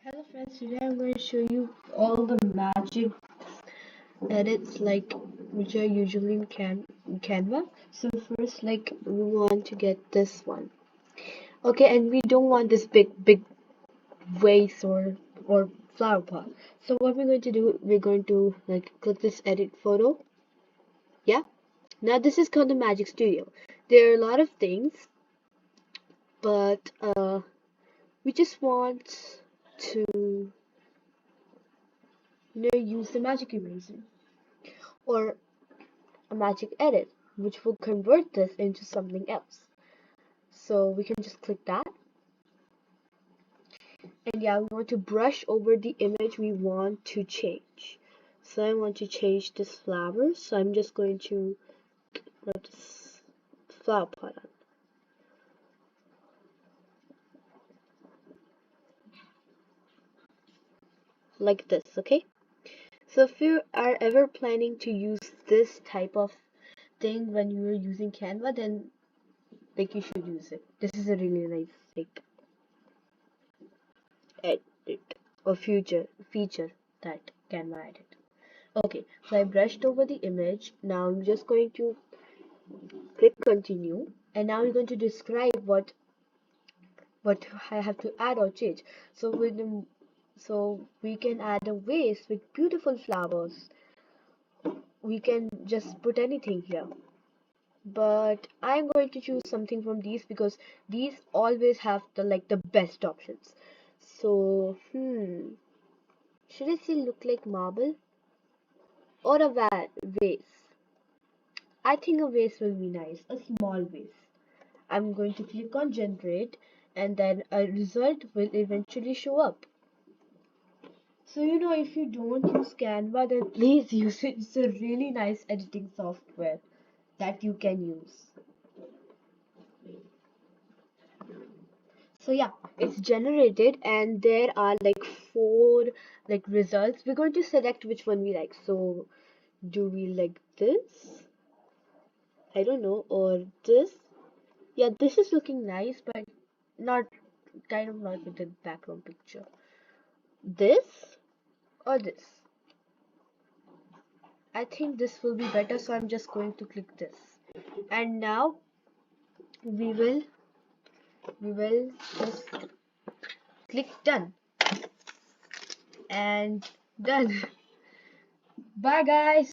Hello friends, today I'm going to show you all the magic edits which are usually in Canva. So first we want to get this one. Okay, and we don't want this big vase or flower pot. So what we're going to do, we're going to click this edit photo. Yeah. Now this is called the Magic Studio. There are a lot of things, but we just want to use the magic eraser or a magic edit, which will convert this into something else. So we can just click that. And yeah, we want to brush over the image we want to change. So I want to change this flower. So I'm just going to put this flower pot on. Like this, okay? So if you are ever planning to use this type of thing when you are using Canva, then you should use it. This is a really nice edit or feature that Canva added. Okay, so I brushed over the image. Now I'm just going to click continue, and now I'm going to describe what I have to add or change. So we can add a vase with beautiful flowers. We can just put anything here. But I'm going to choose something from these because these always have the best options. So should I still look like marble or a vase? I think a vase will be nice, a small vase. I'm going to click on generate and then a result will eventually show up. So if you don't use Canva, then please use it. It's a really nice editing software that you can use. So yeah, it's generated and there are four results. We're going to select which one we like. So do we like this? I don't know, or this? Yeah, this is looking nice, but not not with the background picture. This or this? I think this will be better, so I'm just going to click this. And now we will just click done and done. Bye guys.